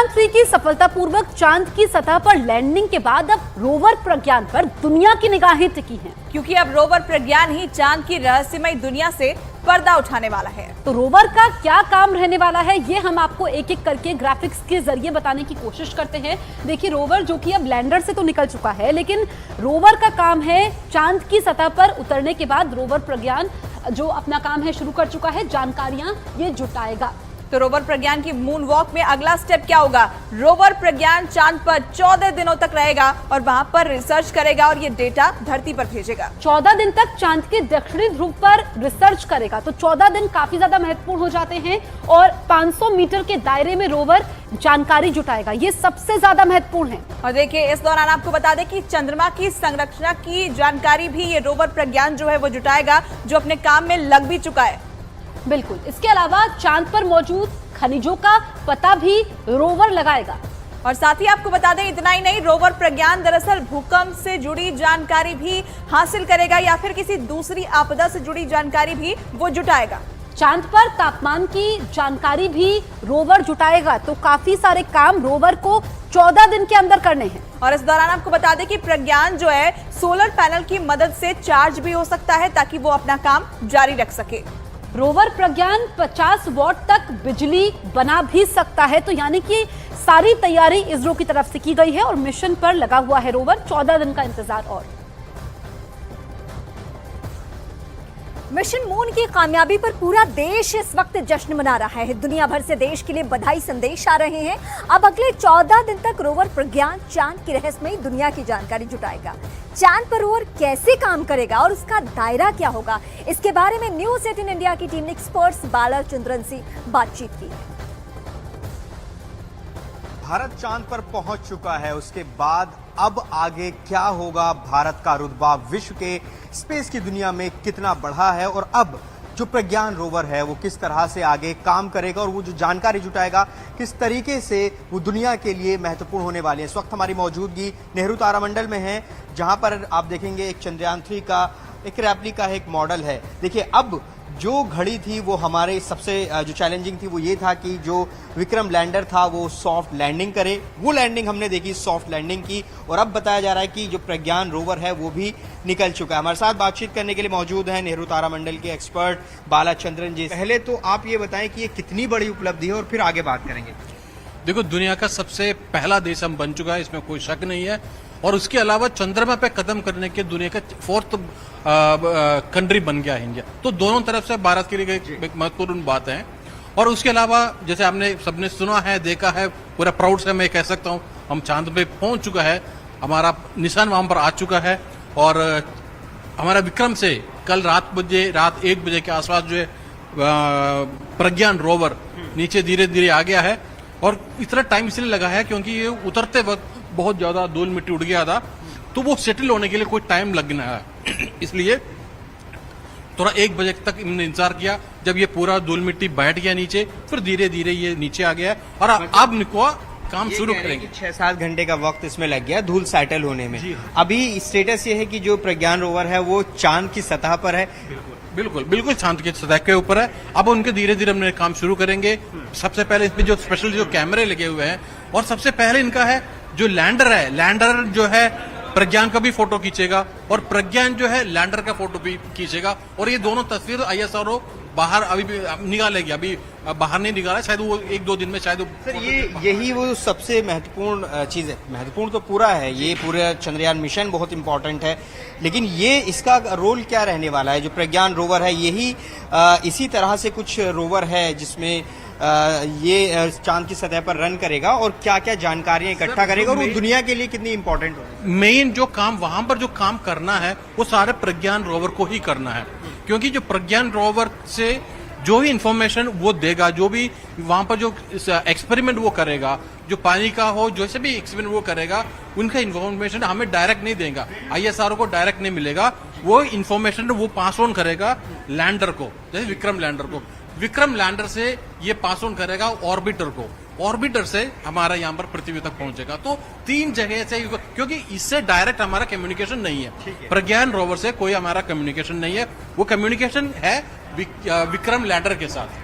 चंद्रयान-3 की सफलतापूर्वक चांद की सतह पर लैंडिंग के बाद अब रोवर प्रज्ञान पर दुनिया की निगाहें टिकी हैं, क्योंकि अब रोवर प्रज्ञान ही चांद की रहस्यमय दुनिया से पर्दा उठाने वाला है। तो रोवर का क्या काम रहने वाला है, ये हम आपको एक एक करके ग्राफिक्स के जरिए बताने की कोशिश करते हैं। देखिए, रोवर जो कि अब लैंडर से तो निकल चुका है, लेकिन रोवर का काम है चांद की सतह पर उतरने के बाद रोवर प्रज्ञान जो अपना काम है शुरू कर चुका है, जानकारियां ये जुटाएगा। तो रोवर प्रज्ञान की मून वॉक में अगला स्टेप क्या होगा? रोवर प्रज्ञान चांद पर 14 दिनों तक रहेगा और वहां पर रिसर्च करेगा और ये डेटा धरती पर भेजेगा। 14 दिन तक चांद के दक्षिणी ध्रुव पर रिसर्च करेगा। तो 14 दिन काफी ज्यादा महत्वपूर्ण हो जाते हैं और 500 मीटर के दायरे में रोवर जानकारी जुटाएगा, ये सबसे ज्यादा महत्वपूर्ण है। और देखिए, इस दौरान आपको बता दें कि चंद्रमा की संरचना की जानकारी भी ये रोवर प्रज्ञान जो है वो जुटाएगा, जो अपने काम में लग भी चुका है। बिल्कुल, इसके अलावा चांद पर मौजूद खनिजों का पता भी रोवर लगाएगा। और साथ ही आपको बता दें, इतना ही नहीं, रोवर प्रज्ञान दरअसल भूकंप से जुड़ी जानकारी भी हासिल करेगा या फिर किसी दूसरी आपदा से जुड़ी जानकारी भी वो जुटाएगा। चांद पर तापमान की जानकारी भी रोवर जुटाएगा। तो काफी सारे काम रोवर को 14 दिन के अंदर करने हैं। और इस दौरान आपको बता दें कि प्रज्ञान जो है सोलर पैनल की मदद से चार्ज भी हो सकता है ताकि वो अपना काम जारी रख सके। रोवर प्रज्ञान 50 वॉट तक बिजली बना भी सकता है। तो यानी कि सारी तैयारी इसरो की तरफ से की गई है और मिशन पर लगा हुआ है रोवर। 14 दिन का इंतजार और मिशन मून की कामयाबी पर पूरा देश इस वक्त जश्न मना रहा है। दुनिया भर से देश के लिए बधाई संदेश आ रहे हैं। अब अगले 14 दिन तक रोवर प्रज्ञान चांद की रहस्यमयी दुनिया की जानकारी जुटाएगा। चांद पर रोवर कैसे काम करेगा और उसका दायरा क्या होगा, इसके बारे में न्यूज़ 18 इंडिया की टीम ने एक्सपर्ट्स बालाचंद्रन से बातचीत की। भारत चांद पर पहुंच चुका है, उसके बाद अब आगे क्या होगा? भारत का रुतबा विश्व के स्पेस की दुनिया में कितना बढ़ा है और अब जो प्रज्ञान रोवर है वो किस तरह से आगे काम करेगा और वो जो जानकारी जुटाएगा किस तरीके से वो दुनिया के लिए महत्वपूर्ण होने वाली है। इस वक्त हमारी मौजूदगी नेहरू तारामंडल में है, जहां पर आप देखेंगे एक चंद्रयान-3 का एक रेप्लिका है, एक मॉडल है। देखिए, अब जो घड़ी थी वो हमारे सबसे जो चैलेंजिंग थी वो ये था कि जो विक्रम लैंडर था वो सॉफ्ट लैंडिंग करे। वो लैंडिंग हमने देखी, सॉफ्ट लैंडिंग की, और अब बताया जा रहा है कि जो प्रज्ञान रोवर है वो भी निकल चुका है। हमारे साथ बातचीत करने के लिए मौजूद हैं नेहरू तारामंडल के एक्सपर्ट बालाचंद्रन जी। पहले तो आप ये बताएं कि ये कितनी बड़ी उपलब्धि है और फिर आगे बात करेंगे। देखो, दुनिया का सबसे पहला देश हम बन चुका है, इसमें कोई शक नहीं है। और उसके अलावा चंद्रमा पे कदम करने के दुनिया का 4th कंट्री बन गया है इंडिया। तो दोनों तरफ से भारत के लिए एक महत्वपूर्ण बात है। और उसके अलावा जैसे आपने सबने सुना है, देखा है, पूरा प्राउड से मैं कह सकता हूँ हम चांद पे पहुंच चुका है, हमारा निशान वहां पर आ चुका है। और हमारा विक्रम से कल रात 1 बजे के आसपास जो है प्रज्ञान रोवर नीचे धीरे धीरे आ गया है। और इतना टाइम इसलिए लगा है क्योंकि ये उतरते वक्त बहुत ज्यादा धूल मिट्टी उड़ गया था, तो वो सेटल होने के लिए कोई टाइम लगना है। इसलिए थोड़ा 1 बजे तक हमने इंतजार किया, जब ये पूरा धूल मिट्टी बैठ गया नीचे, फिर धीरे धीरे ये नीचे आ गया और अब निको काम शुरू करेंगे। 6-7 घंटे का वक्त इसमें लग गया धूल सेटल होने में। अभी स्टेटस ये है कि जो प्रज्ञान रोवर है वो चांद की सतह पर है। बिल्कुल चांद की सतह के ऊपर है। अब उनके धीरे धीरे हमने काम शुरू करेंगे। सबसे पहले इसमें जो स्पेशल जो कैमरे लगे हुए हैं, और सबसे पहले इनका है जो लैंडर है, लैंडर जो है प्रज्ञान का भी फोटो खींचेगा और प्रज्ञान जो है लैंडर का फोटो भी खींचेगा। और ये दोनों तस्वीर ISRO बाहर अभी भी निकालेगी, अभी बाहर नहीं निकाला, शायद वो 1-2 दिन में शायद। सर, यही वो सबसे महत्वपूर्ण चीज है। महत्वपूर्ण तो पूरा है, ये पूरा चंद्रयान मिशन बहुत इंपॉर्टेंट है, लेकिन ये इसका रोल क्या रहने वाला है? जो प्रज्ञान रोवर है यही इसी तरह से कुछ रोवर है जिसमें ये चांद की सतह पर रन करेगा और क्या क्या जानकारियां इकट्ठा करेगा और वो दुनिया के लिए कितनी इंपॉर्टेंट होगी? मेन जो काम वहां पर जो काम करना है वो सारे प्रज्ञान रोवर को ही करना है, क्योंकि जो प्रज्ञान रोवर से जो ही इंफॉर्मेशन वो देगा, जो भी वहां पर जो एक्सपेरिमेंट वो करेगा, जो पानी का हो, जैसे भी एक्सपेरिमेंट वो करेगा, उनका इंफॉर्मेशन हमें डायरेक्ट नहीं देगा, ISRO को डायरेक्ट नहीं मिलेगा। वो इंफॉर्मेशन वो पास ऑन करेगा लैंडर को, जैसे विक्रम लैंडर को। विक्रम लैंडर से ये पास ऑन करेगा ऑर्बिटर को, ऑर्बिटर से हमारा यहाँ पर पृथ्वी तक पहुंचेगा। तो 3 जगह से, क्योंकि इससे डायरेक्ट हमारा कम्युनिकेशन नहीं है। प्रज्ञान रोवर से कोई हमारा कम्युनिकेशन नहीं है, वो कम्युनिकेशन है विक्रम लैंडर के साथ।